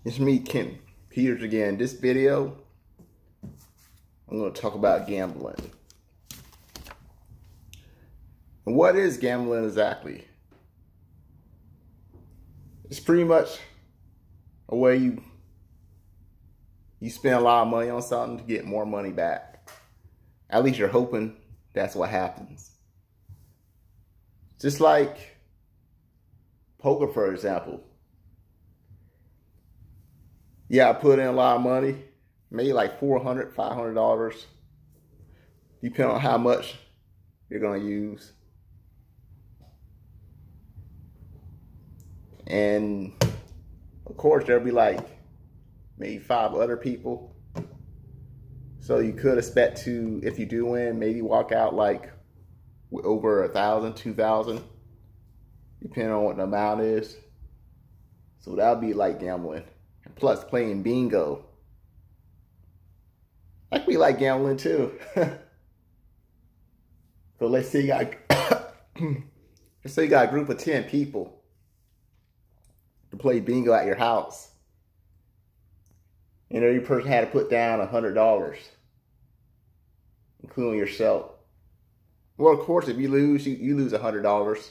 It's me, Kent Peters again. This video, I'm going to talk about gambling. And what is gambling exactly? It's pretty much a way you spend a lot of money on something to get more money back. At least you're hoping that's what happens. Just like poker, for example. Yeah, I put in a lot of money, maybe like $400, $500, depending on how much you're gonna use. And of course, there'll be like maybe 5 other people. So you could expect to, if you do win, maybe walk out like with over 1,000, 2,000, depending on what the amount is. So that'll be like gambling. And plus playing bingo. Like we like gambling too. So let's say you got let's say you got a group of 10 people to play bingo at your house. And every person had to put down $100, including yourself. Well, of course, if you lose, you lose $100.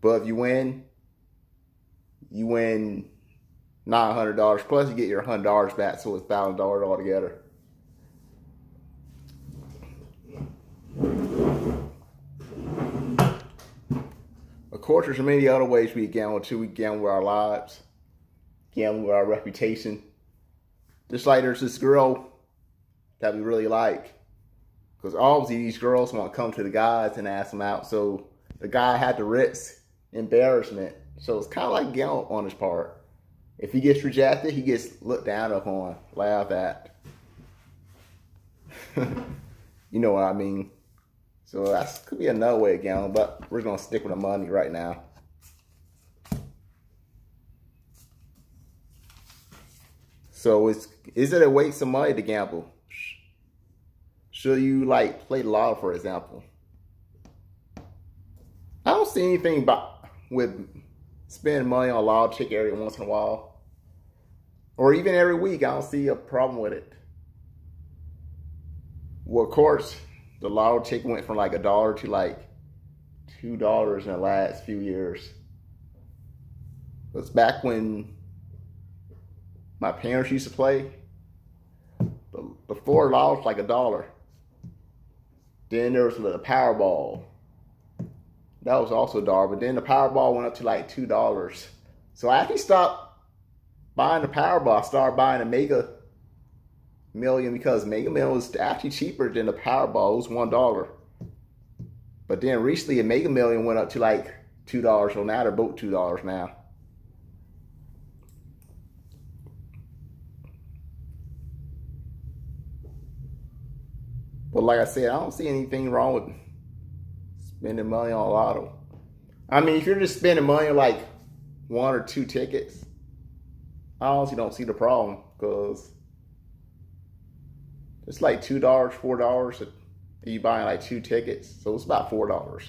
But if you win $900, plus you get your $100 back, so it's $1,000 altogether. Of course, there's many other ways we gamble too. We gamble with our lives, gamble with our reputation. Just like there's this girl that we really like. Because obviously these girls want to come to the guys and ask them out. So the guy had to risk embarrassment. So it's kind of like gambling on his part. If he gets rejected, he gets looked down upon, laughed at. You know what I mean? So that could be another way of gambling, but we're going to stick with the money right now. So is it a waste of money to gamble? Should you like play the lotto, for example? I don't see anything about with spending money on a lotto ticket every once in a while, or even every week. I don't see a problem with it. Well, of course, the lotto ticket went from like $1 to like $2 in the last few years. It's back when my parents used to play. Before, lotto was like $1. Then there was the Powerball. That was also $1, but then the Powerball went up to like $2. So I actually stopped buying the Powerball. I started buying a Mega Million because Mega Million was actually cheaper than the Powerball. It was $1. But then recently a Mega Million went up to like $2. So now they're both $2 now. But like I said, I don't see anything wrong with spending money on a lotto. I mean, if you're just spending money on like 1 or 2 tickets, I honestly don't see the problem, because it's like $2, $4, and you buying like 2 tickets, so it's about $4.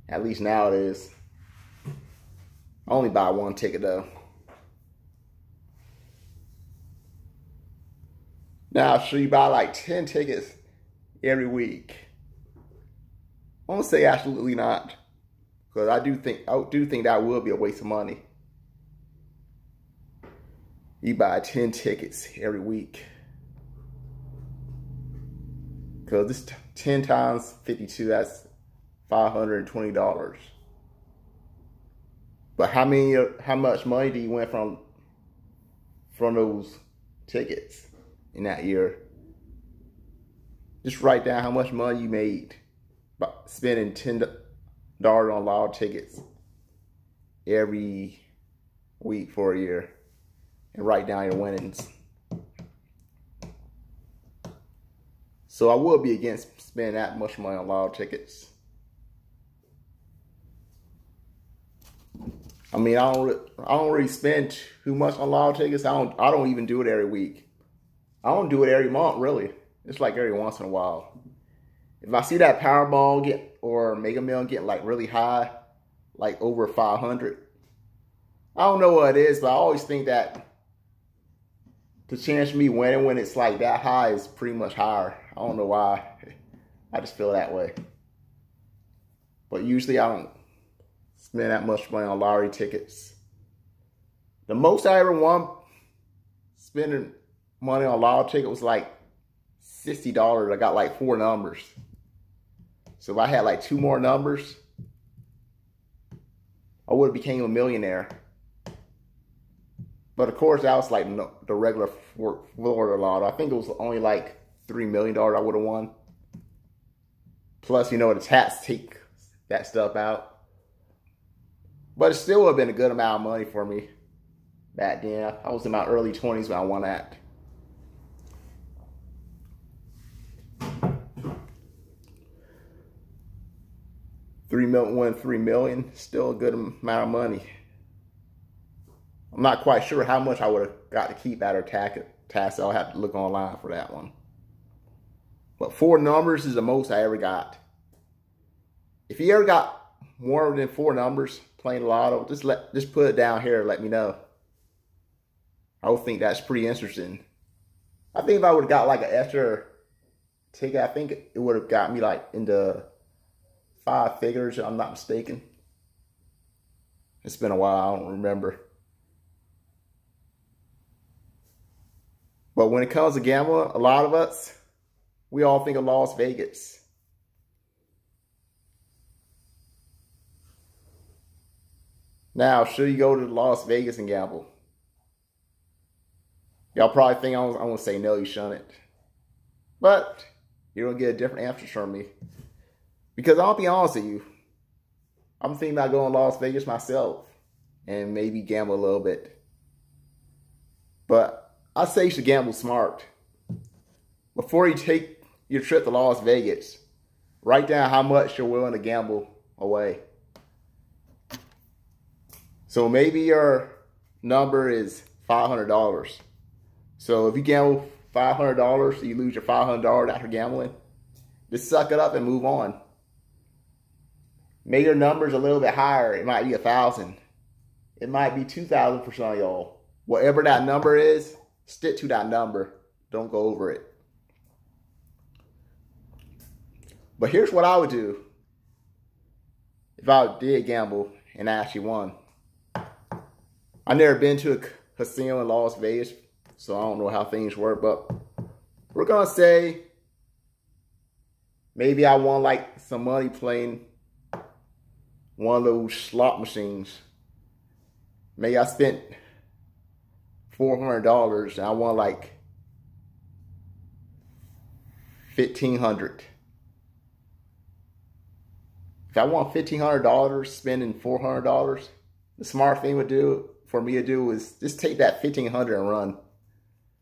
At least now it is. I only buy 1 ticket though. Now, should you buy like 10 tickets every week? I want to say absolutely not, because I do think that will be a waste of money. You buy 10 tickets every week, because this 10 times 52, that's $520. But how much money do you win from those tickets in that year? Just write down how much money you made by spending $10 on lotto tickets every week for a year, and write down your winnings. So I would be against spending that much money on lotto tickets. I mean, I don't really spend too much on lotto tickets. I don't even do it every week. I don't do it every month, really. It's like every once in a while. If I see that Powerball or Mega Million getting like really high, like over 500, I don't know what it is, but I always think that the chance of me winning when it's like that high is pretty much higher. I don't know why. I just feel that way. But usually I don't spend that much money on lottery tickets. The most I ever won spending money on a lottery ticket was like $60. I got like 4 numbers. So if I had like 2 more numbers, I would have became a millionaire. But of course, that was like the regular Florida lotto. I think it was only like $3 million I would have won. Plus, you know, the tax take that stuff out. But it still would have been a good amount of money for me back then. I was in my early 20s when I won that. $3 million, still a good amount of money. I'm not quite sure how much I would have got to keep out of tax, so I'll have to look online for that one. But 4 numbers is the most I ever got. If you ever got more than 4 numbers playing the lotto, just put it down here and let me know. I would think that's pretty interesting. I think if I would have got like an extra ticket, I think it would have got me like into 5 figures, if I'm not mistaken. It's been a while, I don't remember. But when it comes to gambling, a lot of us, we all think of Las Vegas. Now, should you go to Las Vegas and gamble? Y'all probably think I'm going to say no, you shouldn't. But you're going to get a different answer from me. Because I'll be honest with you, I'm thinking about going to Las Vegas myself and maybe gamble a little bit. But I say you should gamble smart. Before you take your trip to Las Vegas, write down how much you're willing to gamble away. So maybe your number is $500. So if you gamble $500, you lose your $500 after gambling, just suck it up and move on. Maybe your number's a little bit higher. It might be 1,000. It might be 2,000 for some of y'all. Whatever that number is, stick to that number. Don't go over it. But here's what I would do if I did gamble and I actually won. I've never been to a casino in Las Vegas, so I don't know how things work, but we're going to say maybe I won like some money playing one of those slot machines. Maybe I spent $400 and I won like $1,500. If I won $1,500 spending $400, the smart thing for me to do is just take that $1,500 and run.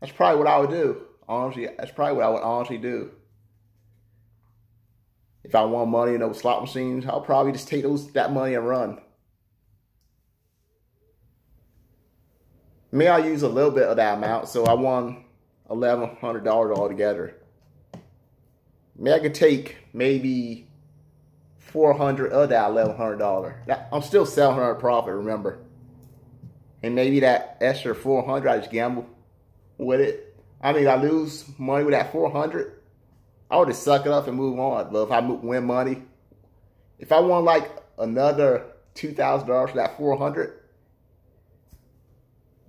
That's probably what I would do. Honestly, that's probably what I would honestly do. If I won money in those slot machines, I'll probably just take that money and run. Maybe I'll use a little bit of that amount, so I won $1,100 altogether. Maybe I could take maybe $400 of that $1,100. I'm still $700 profit, remember. And maybe that extra $400, I just gamble with it. I mean, I lose money with that $400. I would just suck it up and move on. But if I win money, if I won like another $2,000 for that $400,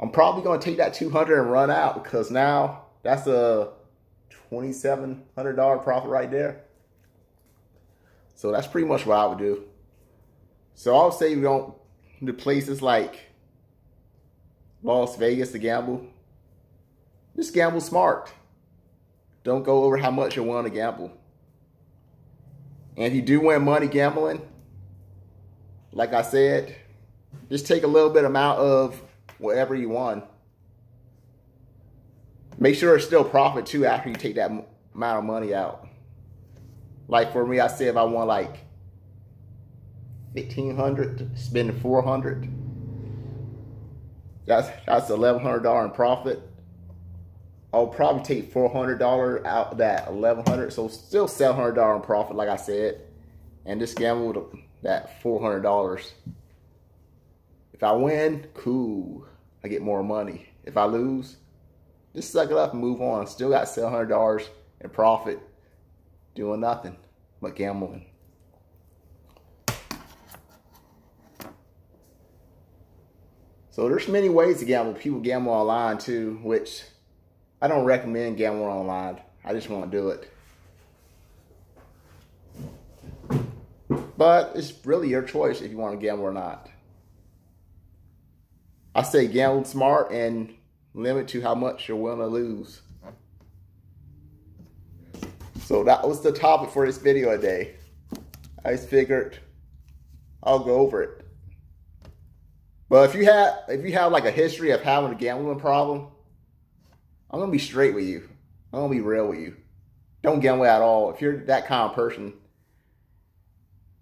I'm probably going to take that $200 and run out, because now that's a $2,700 profit right there. So that's pretty much what I would do. So I would say we don't to places like Las Vegas to gamble. Just gamble smart. Don't go over how much you want to gamble. And if you do win money gambling, like I said, just take a little bit amount of whatever you won. Make sure it's still profit too after you take that amount of money out. Like for me, I said if I won like $1,500, spending $400, that's $1,100 in profit. I'll probably take $400 out of that $1,100, so still $700 in profit, like I said, and just gamble with that $400. If I win, cool. I get more money. If I lose, just suck it up and move on. Still got $700 in profit doing nothing but gambling. So there's many ways to gamble. People gamble online too, which I don't recommend gambling online. I just won't do it. But it's really your choice if you want to gamble or not. I say gamble smart and limit to how much you're willing to lose. So that was the topic for this video today. I just figured I'll go over it. But if you have like a history of having a gambling problem, I'm gonna be straight with you. I'm gonna be real with you. Don't gamble at all. If you're that kind of person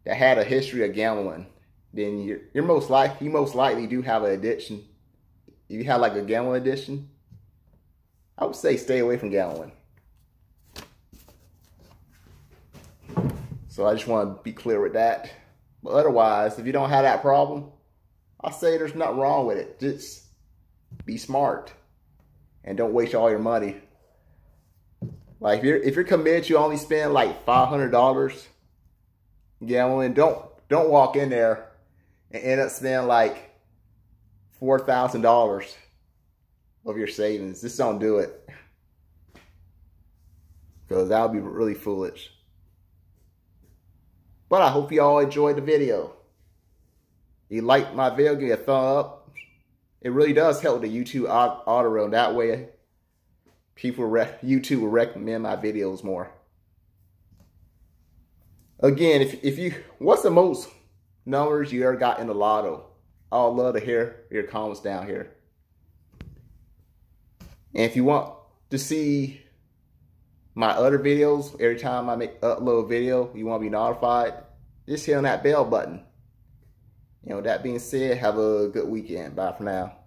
that had a history of gambling, then you most likely do have an addiction. If you have like a gambling addiction, I would say stay away from gambling. So I just want to be clear with that. But otherwise, if you don't have that problem, I say there's nothing wrong with it. Just be smart and don't waste all your money. Like if you're committed, you only spend like $500 gambling. Don't walk in there and end up spending like $4,000 of your savings. Just don't do it, because that would be really foolish. But I hope you all enjoyed the video. If you like my video, give me a thumb up. It really does help the YouTube algorithm. That way, YouTube will recommend my videos more. Again, if you, what's the most numbers you ever got in the lotto? I'd love to hear your comments down here. And if you want to see my other videos, every time I upload a video, you want to be notified, just hit on that bell button. With that being said, have a good weekend. Bye for now.